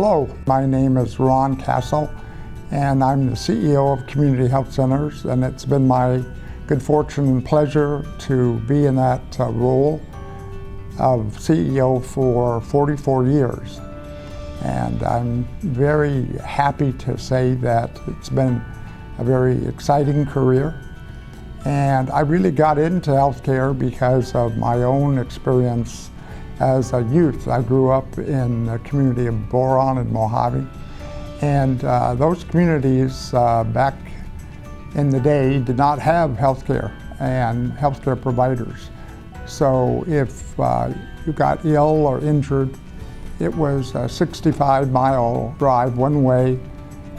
Hello, my name is Ron Castle, and I'm the CEO of Community Health Centers, and it's been my good fortune and pleasure to be in that role of CEO for 44 years. And I'm very happy to say that it's been a very exciting career. And I really got into healthcare because of my own experience as a youth. I grew up in the community of Boron and Mojave. And those communities back in the day did not have healthcare and healthcare providers. So if you got ill or injured, it was a 65-mile drive one way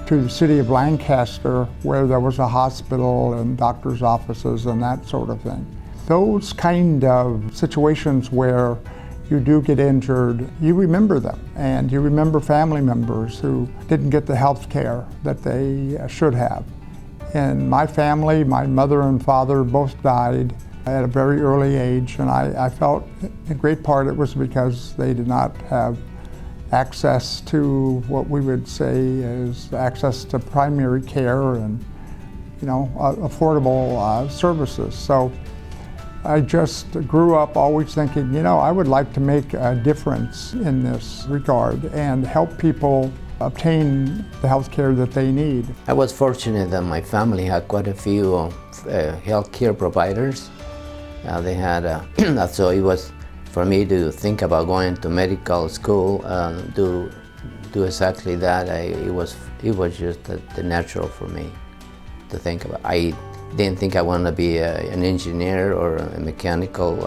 to the city of Lancaster, where there was a hospital and doctor's offices and that sort of thing. Those kind of situations where you do get injured, you remember them, and you remember family members who didn't get the health care that they should have. In my family, my mother and father both died at a very early age, and I felt in great part it was because they did not have access to what we would say is access to primary care and, affordable services. So I just grew up always thinking, I would like to make a difference in this regard and help people obtain the health care that they need. I was fortunate that my family had quite a few health care providers. They had, so it was for me to think about going to medical school, do exactly that. It was just the natural for me to think about. I didn't think I wanted to be an engineer or a mechanical,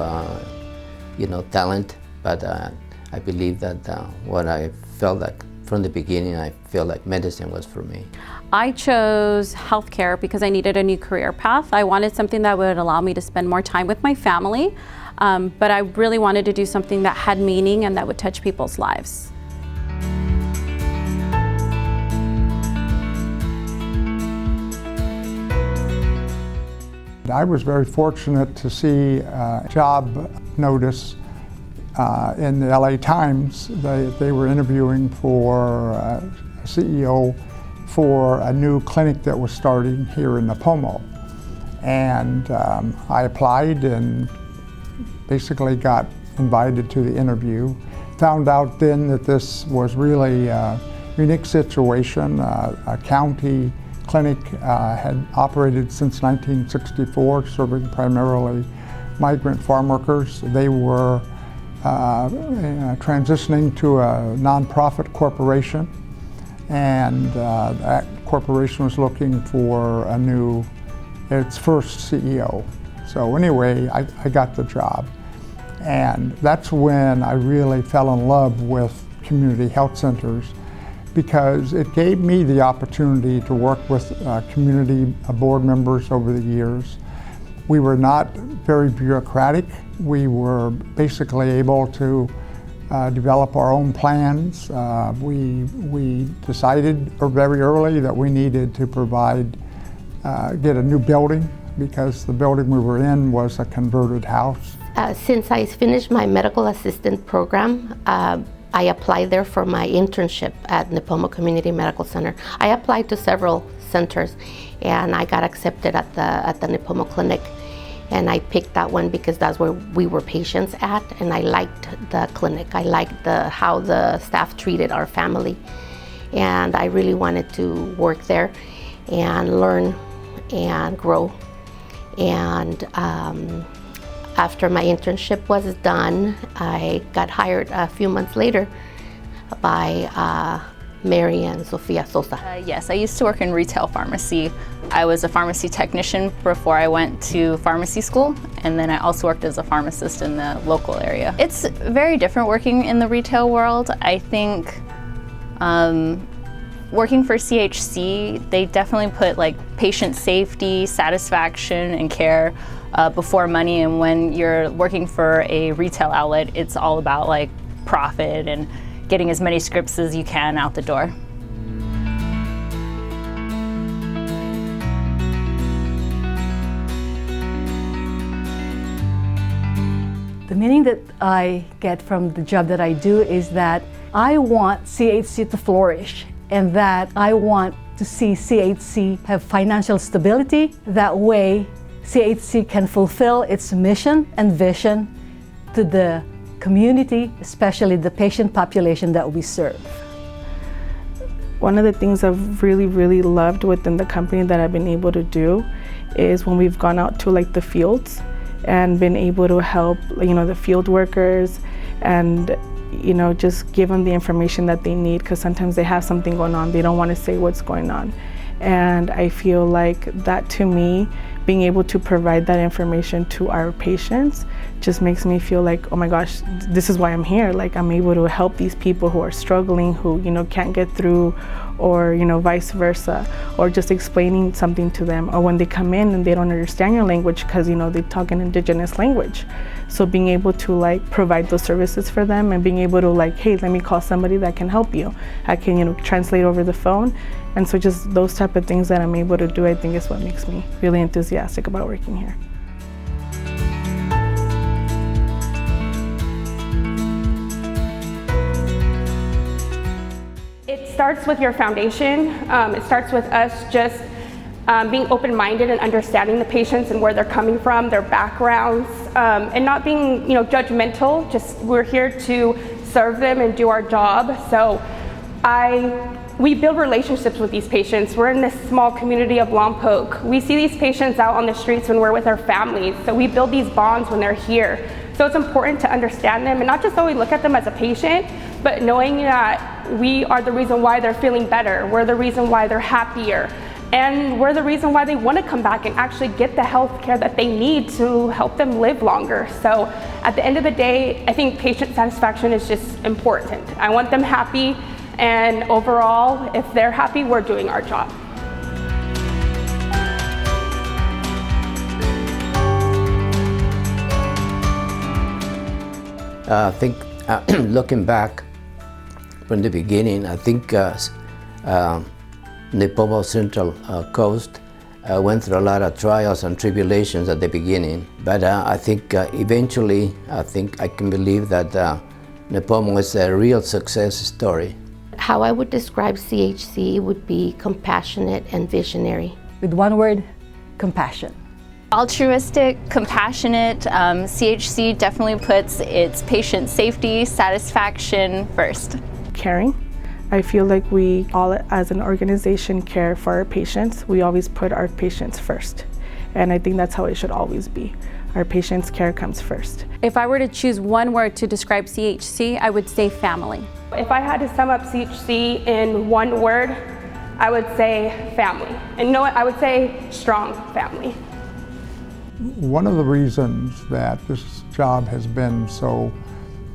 talent, but I believe that what I felt like from the beginning, I feel like medicine was for me. I chose healthcare because I needed a new career path. I wanted something that would allow me to spend more time with my family, but I really wanted to do something that had meaning and that would touch people's lives. I was very fortunate to see a job notice in the LA Times. They were interviewing for a CEO for a new clinic that was starting here in Nipomo. And I applied and basically got invited to the interview. Found out then that this was really a unique situation. A county clinic had operated since 1964, serving primarily migrant farm workers. They were transitioning to a nonprofit corporation, and that corporation was looking for its first CEO. So anyway, I got the job, and that's when I really fell in love with community health centers, because it gave me the opportunity to work with community board members over the years. We were not very bureaucratic. We were basically able to develop our own plans. We decided very early that we needed to get a new building, because the building we were in was a converted house. Since I finished my medical assistant program, I applied there for my internship at Nipomo Community Medical Center. I applied to several centers, and I got accepted at the Nipomo Clinic. And I picked that one because that's where we were patients at, and I liked the clinic. I liked how the staff treated our family. And I really wanted to work there and learn and grow. And after my internship was done, I got hired a few months later by Mary and Sofia Sosa. Yes, I used to work in retail pharmacy. I was a pharmacy technician before I went to pharmacy school, and then I also worked as a pharmacist in the local area. It's very different working in the retail world. I think working for CHC, they definitely put patient safety, satisfaction, and care before money, and when you're working for a retail outlet, it's all about profit and getting as many scripts as you can out the door. The meaning that I get from the job that I do is that I want CHC to flourish, and that I want to see CHC have financial stability. That way, CHC can fulfill its mission and vision to the community, especially the patient population that we serve. One of the things I've really loved within the company that I've been able to do is when we've gone out to like the fields and been able to help, the field workers and just give them the information that they need, because sometimes they have something going on, they don't want to say what's going on. And I feel like that, to me, being able to provide that information to our patients just makes me feel like, oh my gosh, this is why I'm here. Like, I'm able to help these people who are struggling, who can't get through, or vice versa, or just explaining something to them, or when they come in and they don't understand your language because they talk an indigenous language. So being able to provide those services for them, and being able to hey, let me call somebody that can help you. I can translate over the phone. And so just those type of things that I'm able to do, I think is what makes me really enthusiastic about working here. It starts with your foundation. It starts with us just being open-minded and understanding the patients and where they're coming from, their backgrounds, and not being judgmental. Just we're here to serve them and do our job. So we build relationships with these patients. We're in this small community of Lompoc. We see these patients out on the streets when we're with our families. So we build these bonds when they're here. So it's important to understand them and not just always look at them as a patient, but knowing that we are the reason why they're feeling better. We're the reason why they're happier. And we're the reason why they want to come back and actually get the health care that they need to help them live longer. So at the end of the day, I think patient satisfaction is just important. I want them happy, and overall, if they're happy, we're doing our job. I think looking back from the beginning, I think Nipomo Central Coast went through a lot of trials and tribulations at the beginning, but I think eventually, I can believe that Nipomo is a real success story. How I would describe CHC would be compassionate and visionary. With one word, compassion. Altruistic, compassionate. CHC definitely puts its patient safety, satisfaction first. Caring. I feel like we all as an organization care for our patients. We always put our patients first. And I think that's how it should always be. Our patients' care comes first. If I were to choose one word to describe CHC, I would say family. If I had to sum up CHC in one word, I would say family. And you know what? I would say strong family. One of the reasons that this job has been so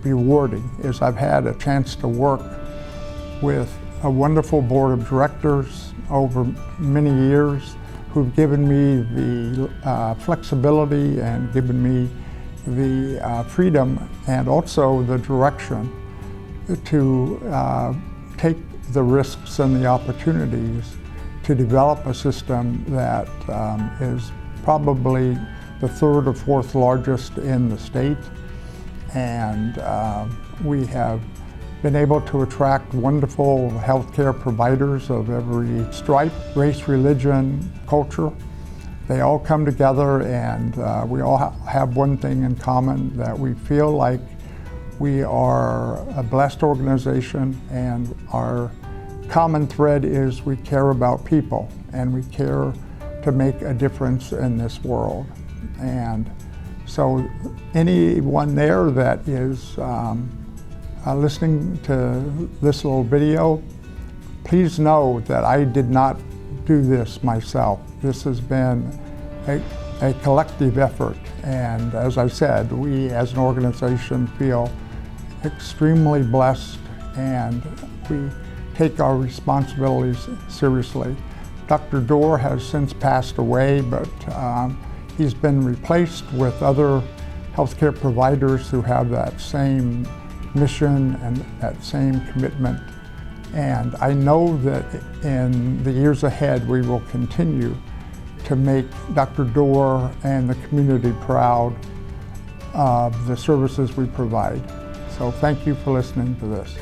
rewarding is I've had a chance to work with a wonderful board of directors over many years who've given me the flexibility and given me the freedom and also the direction to take the risks and the opportunities to develop a system that is probably the third or fourth largest in the state. And we have been able to attract wonderful healthcare providers of every stripe, race, religion, culture. They all come together, and we all have one thing in common, that we feel like we are a blessed organization, and our common thread is we care about people, and we care to make a difference in this world. And so anyone there that is listening to this little video, please know that I did not do this myself. This has been a collective effort, and as I said, we as an organization feel extremely blessed, and we take our responsibilities seriously. Dr. Dorr has since passed away, but he's been replaced with other healthcare providers who have that same mission and that same commitment. And I know that in the years ahead, we will continue to make Dr. Dorr and the community proud of the services we provide. So thank you for listening to this.